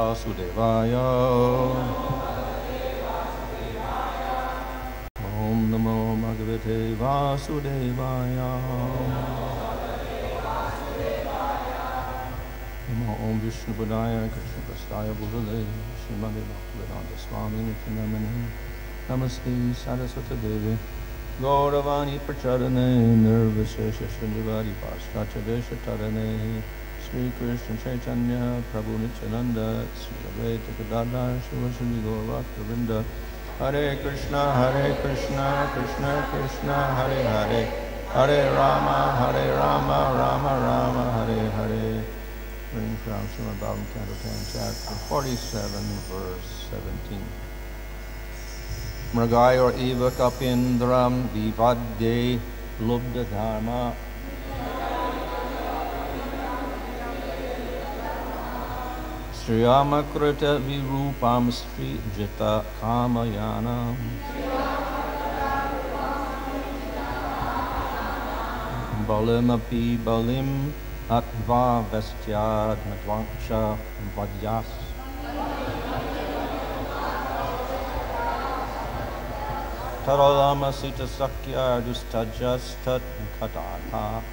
Vasudevaya. Om Namo Bhagavate Vasudevaya. Namo Om Vishnu Padaya Krishna Prastaya Bhutale Srimati Bhaktivedanta Swami Nityanamani Namaste Saraswati Devi Gauravani Pracharane Nirvishesha Srinivadi Paschatya Deshatarane Sri Krishna Chaitanya Prabhu Nityananda Sri Advaita Gadadhar Shivasani Gauravaktavrinda Hare Krishna Krishna Krishna Hare Hare Hare Rama Rama Rama Hare Hare. Reading from Srimad Bhagavatam, Canto 10, Chapter 47, verse 17. Mragayor eva kapindram vivadde lubda dharma Sriyamakrita virupam sri jita kamayanam Balimapi balim atva vestyad madvangsha vadyas Taralama sita sakya dustajas tat katata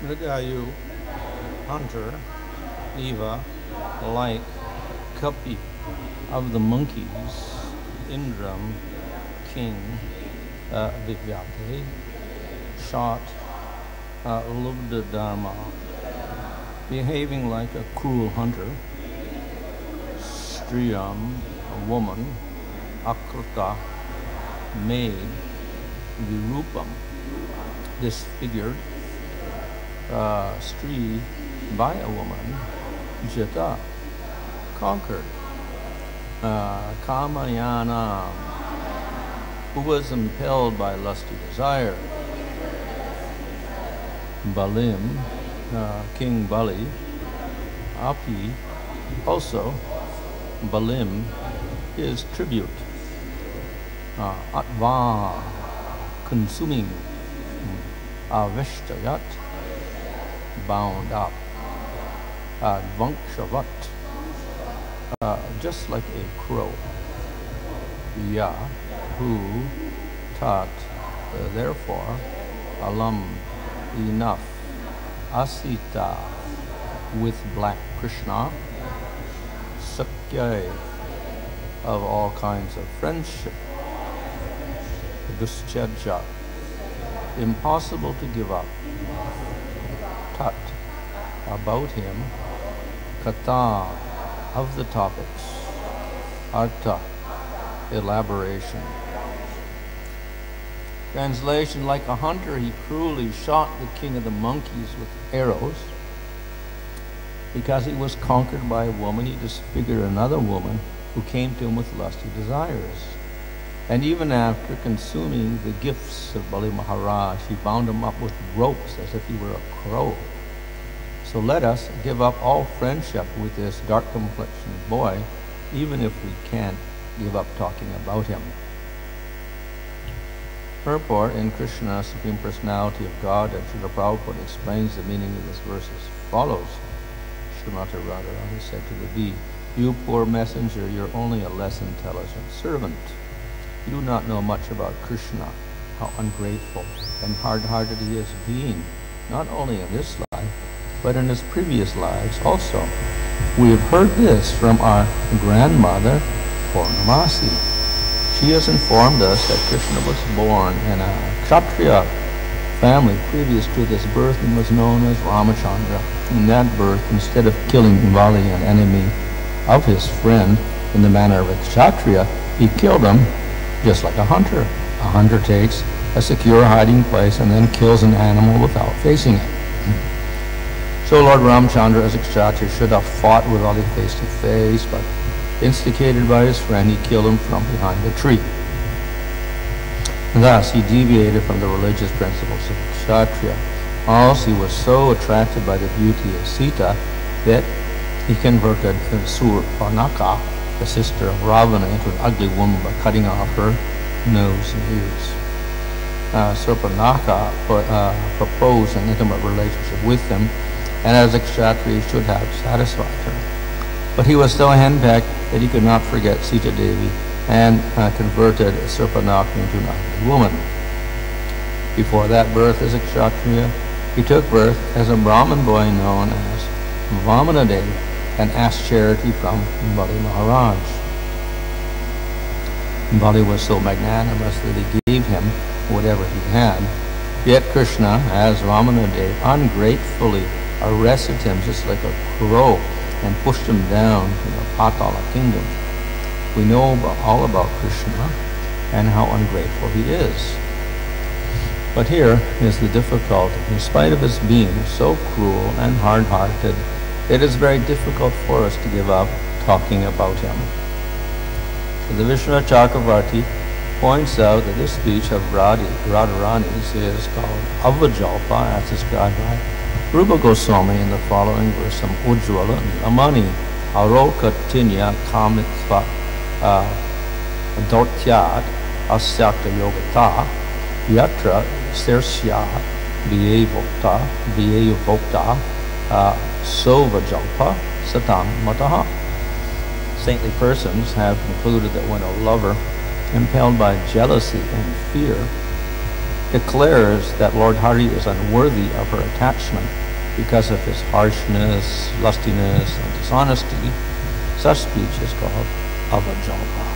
Mrigayu, hunter, Eva, like Kapi of the monkeys, Indram, king, Vivyate, shot Lubda Dharma, behaving like a cruel hunter, Striyam, a woman, Akrita, maid, Virupam, disfigured, Stri, by a woman, Jata, conquered. Kamayana, who was impelled by lusty desire. Balim, King Bali, Api, also Balim, his tribute. Atva, consuming. Aveshtayat, bound up. Advankshavat, just like a crow. Ya, who taught, therefore, alam, enough. Asita, with black Krsna. Sakya, of all kinds of friendship. Duschedja, impossible to give up. Tat, about him. Kata, of the topics. Artha, elaboration. Translation, like a hunter, he cruelly shot the king of the monkeys with arrows. Because he was conquered by a woman, he disfigured another woman who came to him with lusty desires. And even after consuming the gifts of Bali Maharaj, he bound him up with ropes as if he were a crow. So let us give up all friendship with this dark-complexioned boy, even if we can't give up talking about him. Purport in Krishna, Supreme Personality of God, that Srila Prabhupada explains the meaning of this verse as follows. Srimati Radharani said to the bee, "You poor messenger, you're only a less intelligent servant. You do not know much about Krishna, how ungrateful and hard-hearted he has been, not only in this life, but in his previous lives also. We have heard this from our grandmother, Purnamasi. She has informed us that Krishna was born in a Kshatriya family previous to this birth and was known as Ramachandra. In that birth, instead of killing Bali, an enemy of his friend, in the manner of a Kshatriya, he killed him just like a hunter. A hunter takes a secure hiding place and then kills an animal without facing it. So Lord Ramchandra, as a Kshatriya, should have fought with Bali face to face, but instigated by his friend, he killed him from behind a tree. Thus, he deviated from the religious principles of Kshatriya. Also, he was so attracted by the beauty of Sita that he converted Surpanaka, the sister of Ravana, into an ugly woman by cutting off her nose and ears. Surpanaka proposed an intimate relationship with him, and as a Kshatriya should have satisfied her. But he was so henpecked that he could not forget Sita Devi and converted Surpanaka into an ugly woman. Before that birth as a Kshatriya, he took birth as a Brahmin boy known as Vamanadev and asked charity from Bali Maharaj. Bali was so magnanimous that he gave him whatever he had. Yet Krishna, as Vamanadev, ungratefully arrested him just like a crow and pushed him down to the Patala kingdom. We know all about Krishna and how ungrateful he is. But here is the difficulty. In spite of his being so cruel and hard-hearted, it is very difficult for us to give up talking about him. So the Vishnu Chakravarti points out that this speech of Radharani's is called Avajalpa, as described by Rupa Goswami in the following verse from Ujjvala Amani Aroka Tinya Kamitva Dortyat Asyakta Yogata Yatra Sersya Vyevokta Sovajalpa Satang Mataha. Saintly persons have concluded that when a lover, impelled by jealousy and fear, declares that Lord Hari is unworthy of her attachment because of his harshness, lustiness, and dishonesty, such speech is called avajalpa.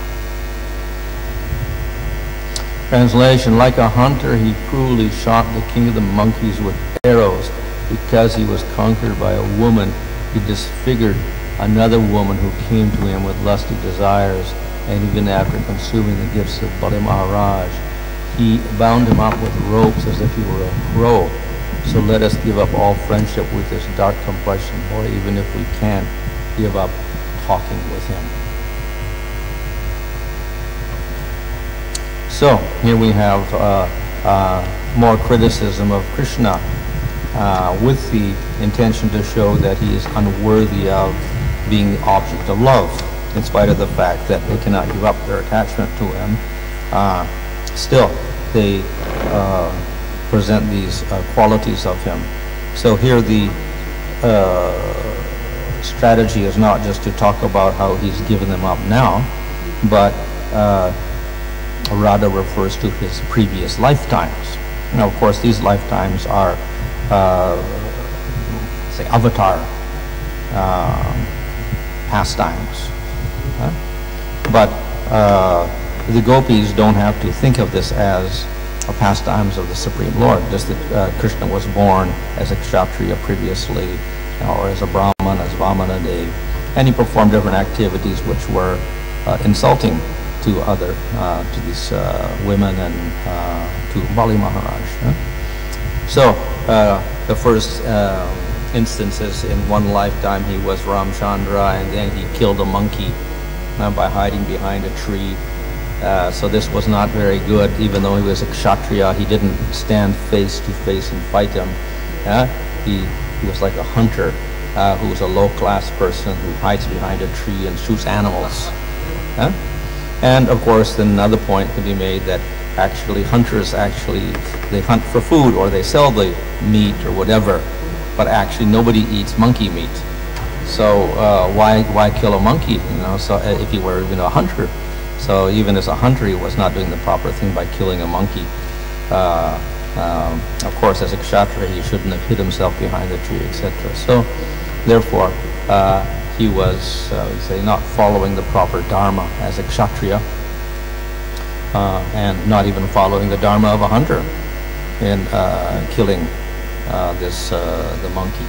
Translation, like a hunter, he cruelly shot the king of the monkeys with arrows. Because he was conquered by a woman, he disfigured another woman who came to him with lusty desires, and even after consuming the gifts of Bali Maharaj, he bound him up with ropes as if he were a crow. So let us give up all friendship with this dark complexion boy, even if we can't give up talking with him. So here we have more criticism of Krishna with the intention to show that he is unworthy of being the object of love, in spite of the fact that they cannot give up their attachment to him. Still, they present these qualities of him. So here the strategy is not just to talk about how he's given them up now, but Radha refers to his previous lifetimes. Now, of course, these lifetimes are, say, avatar pastimes. But the gopis don't have to think of this as pastimes of the Supreme Lord, just that Krishna was born as a kshatriya previously, or as a brahman, as Vamana Dev, and he performed different activities which were insulting to to these women and to Bali Maharaj. So the first instance is in one lifetime he was Ramchandra, and then he killed a monkey by hiding behind a tree. So this was not very good. Even though he was a kshatriya, he didn't stand face to face and fight him. He was like a hunter who was a low-class person who hides behind a tree and shoots animals. And of course, then another point can be made that actually hunters they hunt for food, or they sell the meat or whatever, but actually nobody eats monkey meat. So why kill a monkey? So if he were a hunter, so even as a hunter, he was not doing the proper thing by killing a monkey. Of course, as a kshatriya, he shouldn't have hid himself behind the tree, etc. So therefore, he was, say, not following the proper dharma as a kshatriya, and not even following the dharma of a hunter in killing the monkey.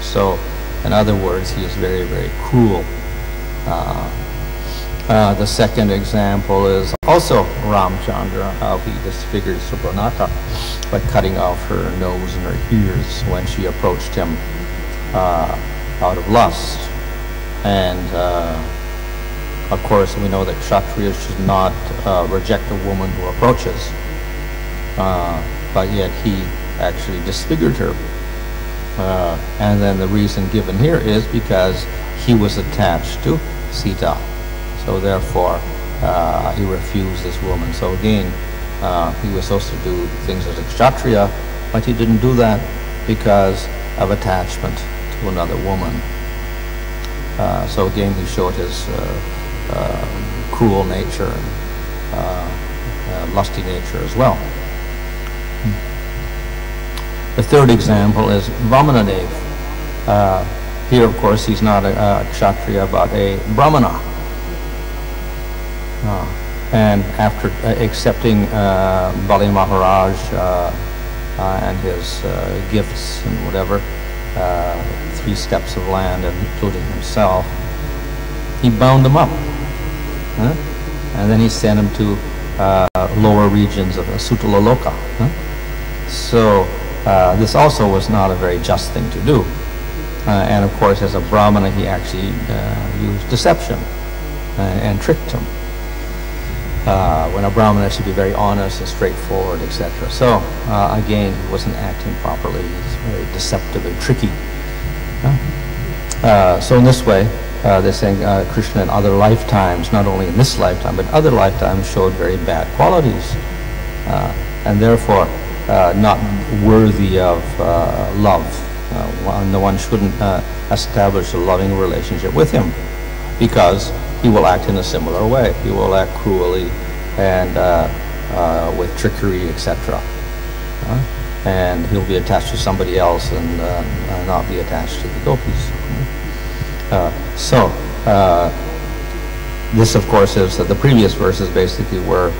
So, in other words, he is very, very cruel. The second example is also Ramchandra, how he disfigured Subranaka by cutting off her nose and her ears when she approached him out of lust. And of course, we know that kshatriyas should not reject a woman who approaches, but yet he actually disfigured her. And then the reason given here is because he was attached to Sita. So therefore, he refused this woman. So again, he was supposed to do things as a kshatriya, but he didn't do that because of attachment to another woman. So again, he showed his cruel nature and lusty nature as well. The third example is Vamana Dev. Here, of course, he's not a kshatriya, but a brahmana. And after accepting Bali Maharaj and his gifts and whatever, 3 steps of land, including himself, he bound him up. And then he sent him to lower regions of Sutala Loka. So this also was not a very just thing to do. And of course, as a brahmana, he actually used deception and tricked him. When a brahmana should be very honest and straightforward, etc. So again, he wasn't acting properly. He's very deceptive and tricky. So in this way, they're saying Krishna in other lifetimes, not only in this lifetime, but other lifetimes, showed very bad qualities, and therefore not worthy of love. No one shouldn't establish a loving relationship with him, because he will act in a similar way. He will act cruelly and with trickery, etc. And he'll be attached to somebody else and not be attached to the gopis. This, of course, is the previous verses basically were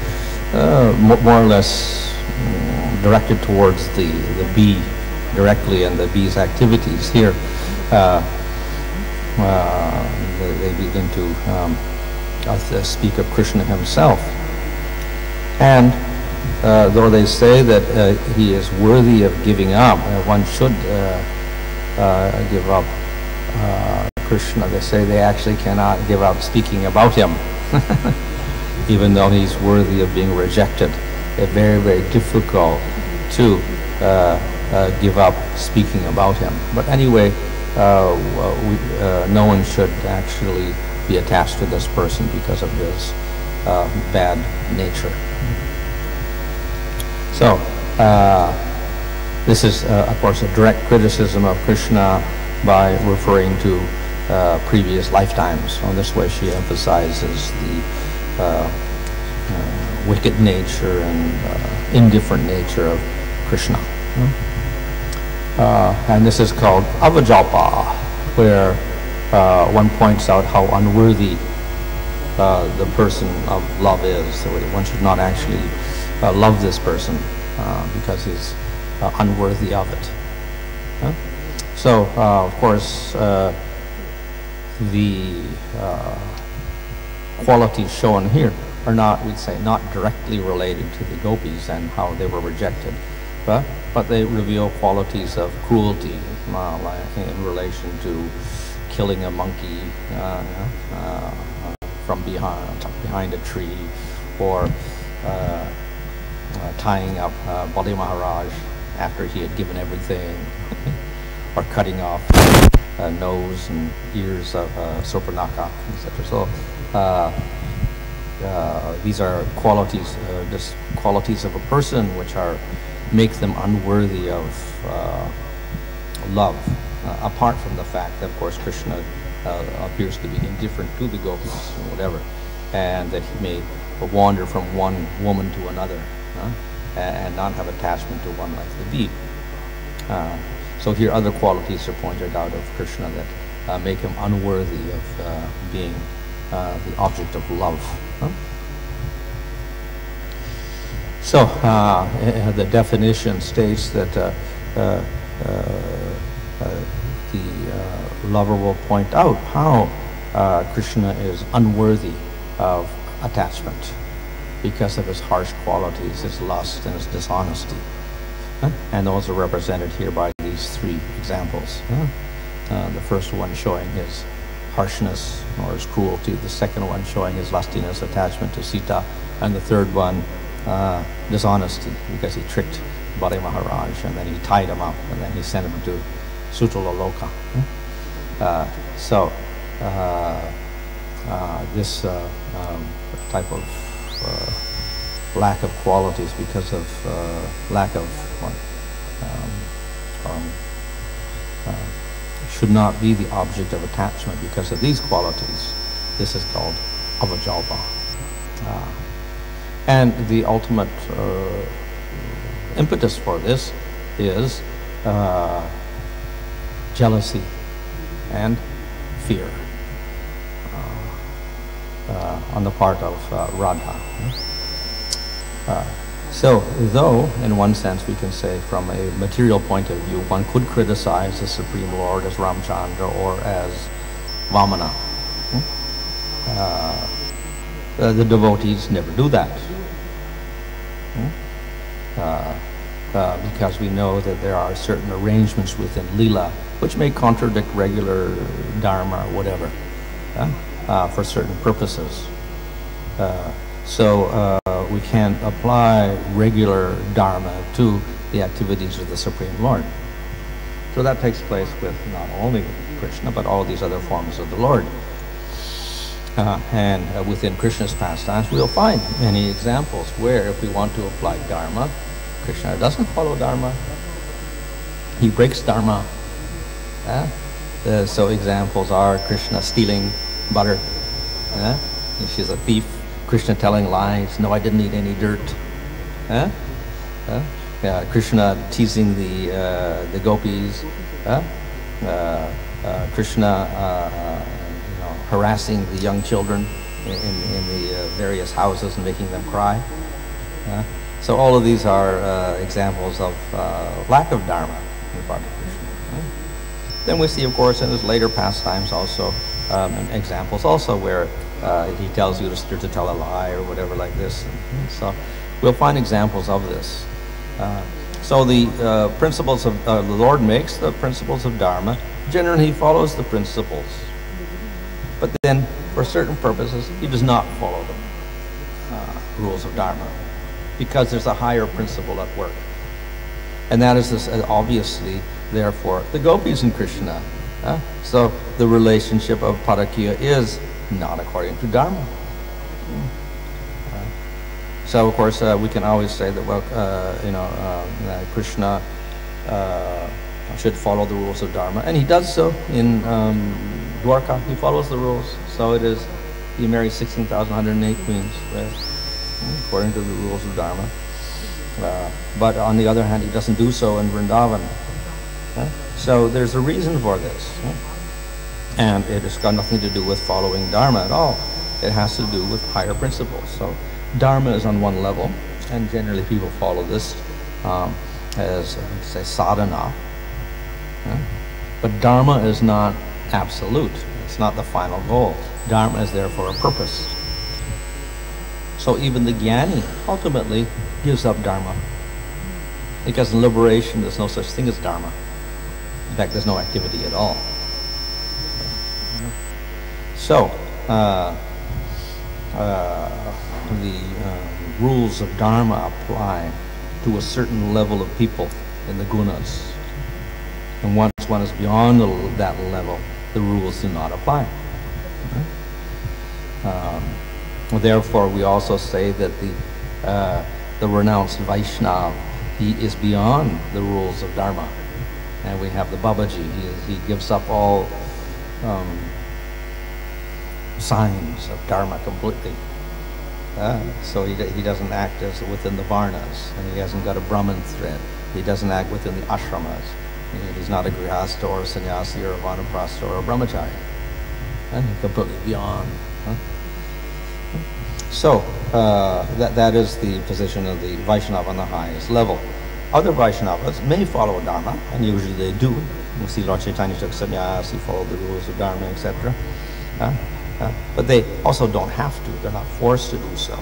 more or less directed towards the bee directly and the bee's activities. Here, they begin to speak of Krishna himself. And though they say that he is worthy of giving up, one should give up Krishna, they say they actually cannot give up speaking about him, even though he's worthy of being rejected. It's very, very difficult to give up speaking about him. But anyway, no one should actually be attached to this person because of his bad nature. So, this is, of course, a direct criticism of Krishna by referring to previous lifetimes. On this way, she emphasizes the wicked nature and indifferent nature of Krishna. And this is called avajalpa, where one points out how unworthy the person of love is. So one should not actually love this person because he's unworthy of it. So, of course, the qualities shown here are not, we'd say, not directly related to the gopis and how they were rejected, but they reveal qualities of cruelty, like in relation to killing a monkey from behind a tree, or tying up Bali Maharaj after he had given everything, or cutting off nose and ears of Surpanaka, etc. So these are qualities, just qualities of a person which make them unworthy of love. Apart from the fact that, of course, Krishna appears to be indifferent to the gopis or whatever, and that he may wander from one woman to another and not have attachment to one like the bee. So here other qualities are pointed out of Krishna that make him unworthy of being the object of love. So the definition states that the lover will point out how Krishna is unworthy of attachment because of his harsh qualities, his lust and his dishonesty. And those are represented here by these three examples. The first one showing his harshness or his cruelty, the second one showing his lustiness, attachment to Sita, and the third one dishonesty, because he tricked Bali Maharaj and then he tied him up and then he sent him to Sutala Loka. So this type of lack of qualities because of lack of should not be the object of attachment because of these qualities. This is called avajalpa. And the ultimate impetus for this is jealousy and fear on the part of Radha. So, though, in one sense, we can say from a material point of view, one could criticize the Supreme Lord as Ramchandra or as Vamana. The devotees never do that. Because we know that there are certain arrangements within Leela which may contradict regular Dharma or whatever for certain purposes. So we can apply regular Dharma to the activities of the Supreme Lord. So that takes place with not only Krishna, but all these other forms of the Lord. And within Krishna's pastimes, we'll find many examples where if we want to apply Dharma, Krishna doesn't follow Dharma. He breaks Dharma. So examples are Krishna stealing butter. She's a thief. Krishna telling lies. No, I didn't eat any dirt. Krishna teasing the gopis. Krishna harassing the young children in the various houses and making them cry. So all of these are examples of lack of Dharma in the part of Krishna. Then we see, of course, in his later pastimes also examples also where he tells Yudhishthira to tell a lie or whatever like this. So we'll find examples of this. So the principles of the Lord makes the principles of Dharma. Generally, he follows the principles But then, for certain purposes, he does not follow the rules of Dharma, because there's a higher principle at work. And that is this, obviously, therefore, the gopis and Krishna. So the relationship of parakya is not according to Dharma. So, of course, we can always say that, well, that Krishna should follow the rules of Dharma. And he does so in Dwarka. He follows the rules. So it is, he marries 16,108 queens, right? According to the rules of Dharma. But on the other hand, he doesn't do so in Vrindavan. So there's a reason for this. And it has got nothing to do with following Dharma at all. It has to do with higher principles. So Dharma is on one level, and generally people follow this as, say, sadhana. But Dharma is not absolute. It's not the final goal. Dharma is there for a purpose. So even the jnani ultimately gives up Dharma. Because in liberation, there's no such thing as Dharma. In fact, there's no activity at all. So, the rules of Dharma apply to a certain level of people in the gunas. And once one is beyond that level, the rules do not apply. Therefore, we also say that the renounced Vaishnava, he is beyond the rules of Dharma. And we have the Babaji, he gives up all signs of Dharma completely. So he doesn't act as within the varnas, and he hasn't got a Brahmin thread. He doesn't act within the ashramas. He's not a grihasta or a sannyasi or a vanaprastha or a brahmachari. And he's completely beyond. So that is the position of the Vaishnava on the highest level. Other Vaishnavas may follow Dharma, and usually they do. You see Lord Chaitanya took sannyas, he followed the rules of Dharma, etc. But they also don't have to. They're not forced to do so.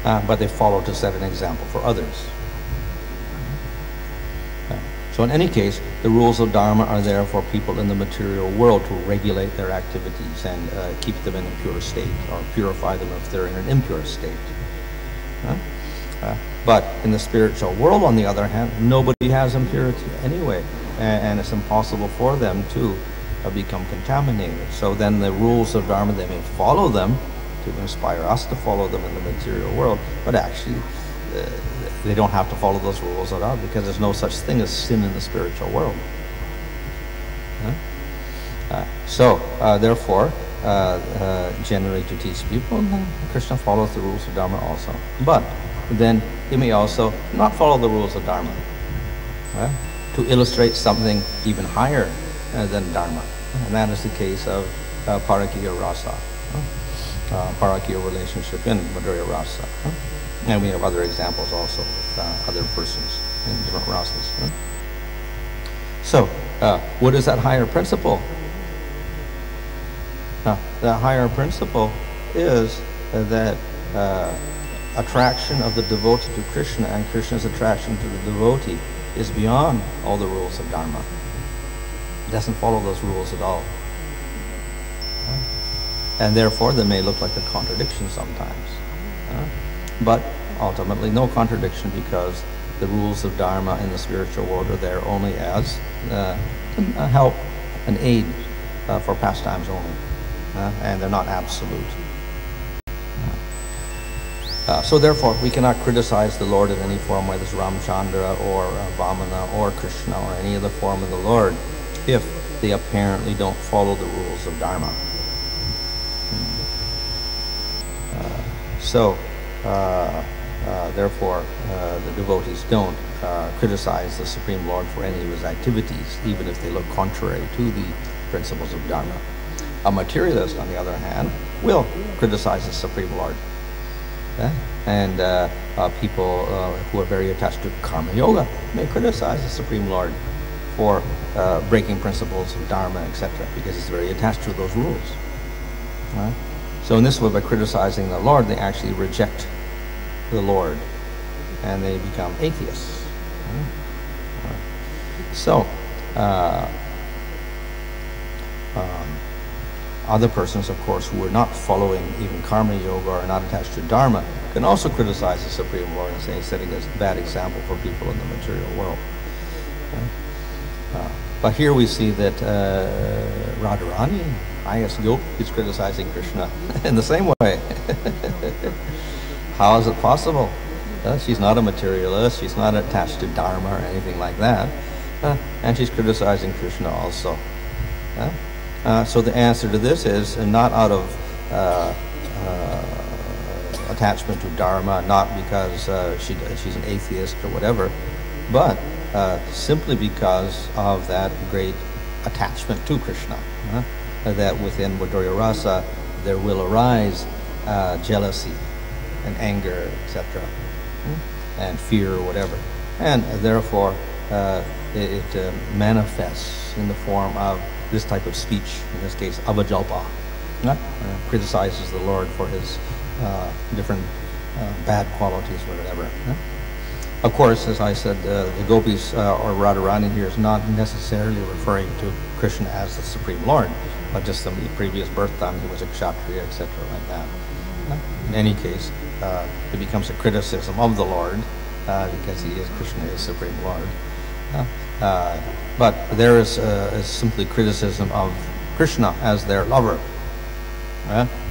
But they follow to set an example for others. So in any case, the rules of Dharma are there for people in the material world to regulate their activities and keep them in a pure state, or purify them if they're in an impure state. But in the spiritual world, on the other hand, nobody has impurity anyway, and it's impossible for them to become contaminated. So then the rules of Dharma, they may follow them to inspire us to follow them in the material world, but actually they don't have to follow those rules at all, because there's no such thing as sin in the spiritual world. Therefore, generally to teach people, Krishna follows the rules of Dharma also. But then he may also not follow the rules of Dharma to illustrate something even higher than Dharma. And that is the case of parakya rasa, parakya relationship in Madhurya rasa. And we have other examples also with other persons in different rasas. So, what is that higher principle? The higher principle is that attraction of the devotee to Krishna and Krishna's attraction to the devotee is beyond all the rules of Dharma. It doesn't follow those rules at all. And therefore, they may look like a contradiction sometimes. But ultimately, no contradiction, because the rules of Dharma in the spiritual world are there only as a help, an aid for pastimes only. And they're not absolute. So therefore, we cannot criticize the Lord in any form, whether it's Ramchandra or Vamana or Krishna or any other form of the Lord, if they apparently don't follow the rules of Dharma. Therefore, the devotees don't criticize the Supreme Lord for any of his activities, even if they look contrary to the principles of Dharma. A materialist, on the other hand, will criticize the Supreme Lord. And people who are very attached to karma yoga may criticize the Supreme Lord for breaking principles of Dharma, etc., because he's very attached to those rules. So in this way, by criticizing the Lord, they actually reject the Lord, and they become atheists. other persons, of course, who are not following even karma yoga or are not attached to dharma, can also criticize the Supreme Lord and say he's setting a bad example for people in the material world. But here we see that Radharani, highest yogi, is criticizing Krishna in the same way. How is it possible? She's not a materialist, she's not attached to dharma or anything like that, and she's criticizing Krishna also. So the answer to this is not out of attachment to dharma, not because she's an atheist or whatever, but simply because of that great attachment to Krishna. That within Madhurya Rasa there will arise jealousy and anger, etc., and fear or whatever. And therefore it manifests in the form of this type of speech, in this case avajalpa, criticizes the Lord for his different bad qualities or whatever. Of course, as I said, the gopis or Radharani here is not necessarily referring to Krishna as the Supreme Lord, but just the previous birth time he was a kshatriya, etc., like that. In any case, it becomes a criticism of the Lord because Krishna is Supreme Lord. But there is simply criticism of Krishna as their lover,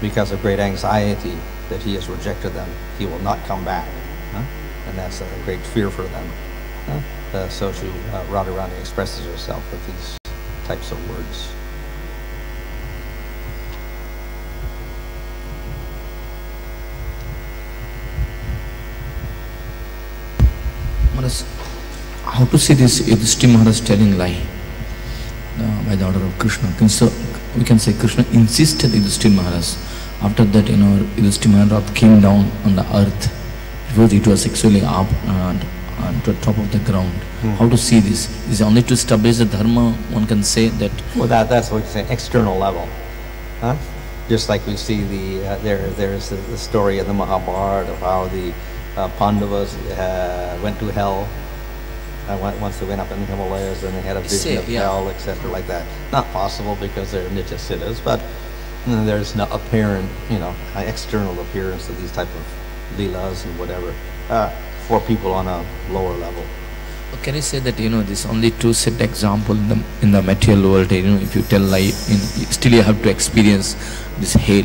because of great anxiety that he has rejected them, he will not come back, and that's a great fear for them. So Radharani expresses herself with these types of words. How to see this Yudhishthira Maharaj telling lie by the order of Krishna? So we can say Krishna insisted Yudhishthira Maharaj. After that, Yudhishthira Maharaj came down on the earth because it was actually up to the top of the ground. How to see this? Is it only to establish the dharma? One can say that. Well, that's what you say, external level. Just like we see there's the story in the Mahabharata of how the Pandavas went to hell. Once they went up in the Himalayas, and they had a vision of hell, etc., like that. Not possible because they're nitya siddhas, but there's no apparent, external appearance of these type of leelas and whatever for people on a lower level. Can you say that this only to set example in the material world? If you tell lie, still you have to experience this hell.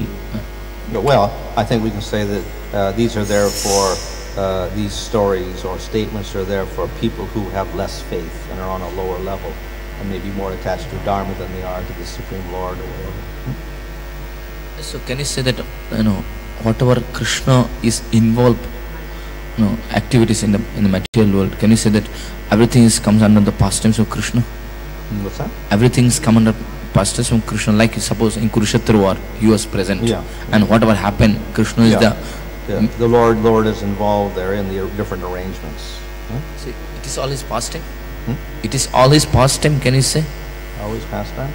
Well, I think we can say that these are there for. These stories or statements are there for people who have less faith and are on a lower level and maybe more attached to Dharma than they are to the Supreme Lord or whatever. So can you say that whatever Krishna is involved, activities in the material world, can you say that everything comes under the pastimes of Krishna? What's that? Everything comes under pastimes from Krishna. Like suppose in Kurukshetra war, he was present, and whatever happened, Krishna is the. The Lord is involved there in the different arrangements. See, it is all his pastime. It is all his pastime. Can you say? Always pastime.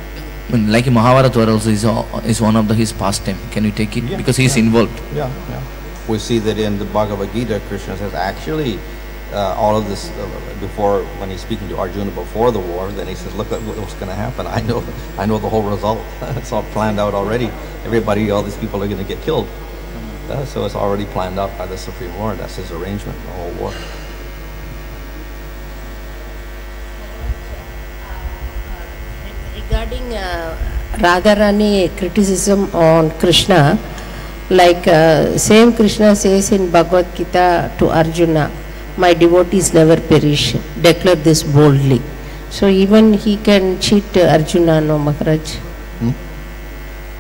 Like in Mahabharata also is one of his pastime. Can you take it? Because he is involved. Yeah. We see that in the Bhagavad Gita, Krishna says actually all of this before, when he's speaking to Arjuna before the war, then he says, look at what's going to happen. I know the whole result. It's all planned out already. All these people are going to get killed. So it's already planned out by the Supreme Lord. That's his arrangement, the whole war. Regarding Radharani criticism on Krishna, like same Krishna says in Bhagavad Gita to Arjuna, my devotees never perish, declare this boldly. So even he can cheat Arjuna, no Maharaj?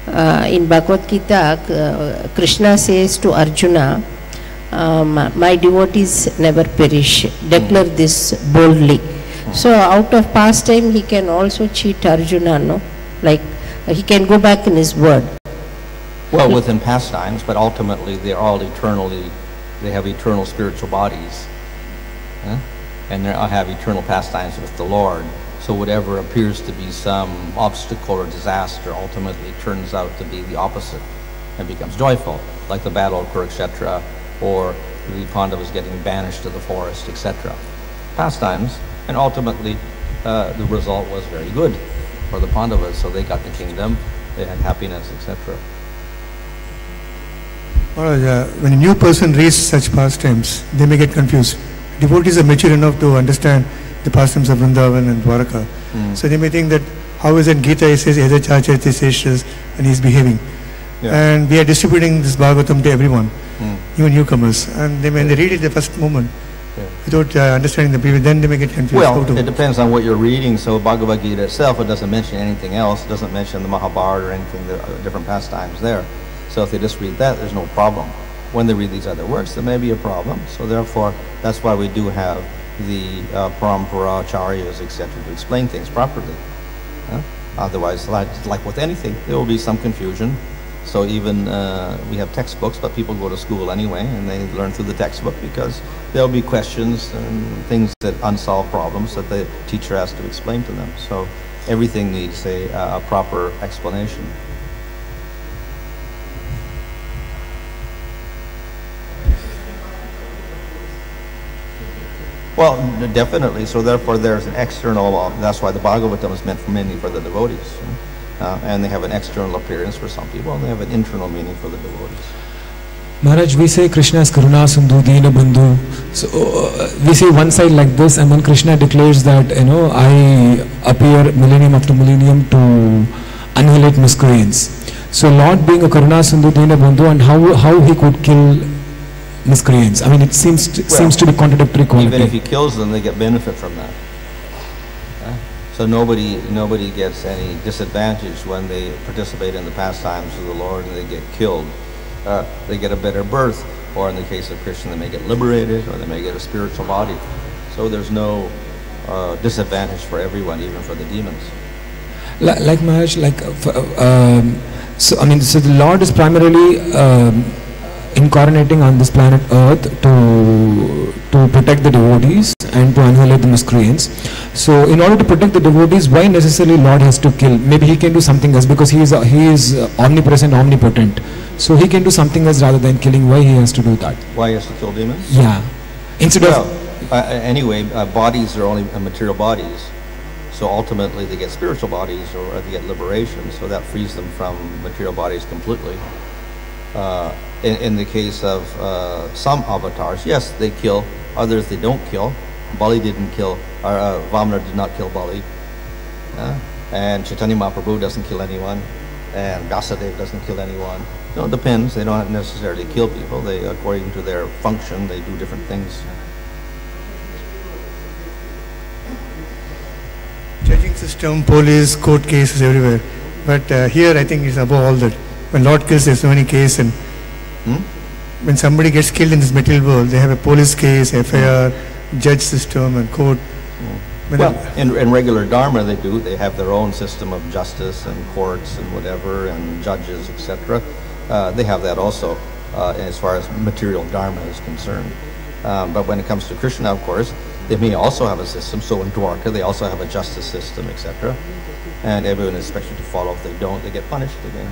In Bhagavad Gita, Krishna says to Arjuna, my devotees never perish, declare this boldly. So out of pastime he can also cheat Arjuna, no? Like he can go back in his word. Well, within pastimes, but ultimately they're all they have eternal spiritual bodies. And they have eternal pastimes with the Lord. So whatever appears to be some obstacle or disaster ultimately turns out to be the opposite and becomes joyful, like the battle of Kurukshetra or the Pandavas getting banished to the forest, etc. Pastimes, and ultimately the result was very good for the Pandavas. So they got the kingdom, they had happiness, etc. When a new person reads such pastimes, they may get confused. Devotees are mature enough to understand the pastimes of Vrindavan and Dwaraka. So they may think that, how is it Gita, it says, Eda Chachati Seshas, and he's behaving. Yeah. And we are distributing this Bhagavatam to everyone, even newcomers. And they, when they read it the first moment, without understanding the previous, then they may get confused. Well, it depends on what you're reading. So Bhagavad Gita itself, it doesn't mention anything else. It doesn't mention the Mahabharata or anything, the different pastimes there. So if they just read that, there's no problem. When they read these other works, there may be a problem. So therefore, that's why we do have the parampara, acharyas, etc. to explain things properly. Otherwise, like with anything, there will be some confusion. So even we have textbooks, but people go to school anyway, and they learn through the textbook because there'll be questions and things that unsolved problems that the teacher has to explain to them. So everything needs a proper explanation. Well, definitely. So therefore, there's an external. That's why the Bhagavatam is meant mainly for the devotees, and they have an external appearance for some people, and they have an internal meaning for the devotees. Maharaj, we say Krishna is Karuna Sindhu Dina Bandhu. So we say one side like this, and then Krishna declares that I appear millennium after millennium to annihilate miscreants. So Lord being a Karuna Sindhu Dina Bandhu, and how he could kill miscreants. I mean, it seems to be contradictory quality. Even if he kills them, they get benefit from that. So nobody gets any disadvantage when they participate in the pastimes of the Lord and they get killed. They get a better birth, or in the case of Krishna, they may get liberated, or they may get a spiritual body. So there's no disadvantage for everyone, even for the demons. Like Maharaj, so the Lord is primarily incarnating on this planet Earth to protect the devotees and to annihilate the miscreants. So in order to protect the devotees, why necessarily Lord has to kill? Maybe he can do something else, because he is omnipresent, omnipotent. So he can do something else rather than killing. Why he has to do that? Why he has to kill demons? Yeah. Anyway, bodies are only material bodies. So ultimately they get spiritual bodies, or they get liberation. So that frees them from material bodies completely. In the case of some avatars, yes, they kill. Others they don't kill. Bali didn't kill, or Vamana did not kill Bali. And Chaitanya Mahaprabhu doesn't kill anyone. And Vyasadeva doesn't kill anyone. No, it depends. They don't necessarily kill people. They, according to their function, they do different things. Judging system, police, court cases everywhere. But here I think it's above all that. When Lord kills, there's so many cases, and when somebody gets killed in this material world, they have a police case, FIR, judge system, and court. Well, in regular Dharma they have their own system of justice and courts and whatever, and judges, etc. They have that also as far as material Dharma is concerned. But when it comes to Krishna, of course, they may also have a system. So in Dwarka, they also have a justice system, etc. And everyone is expected to follow. If they don't, they get punished again.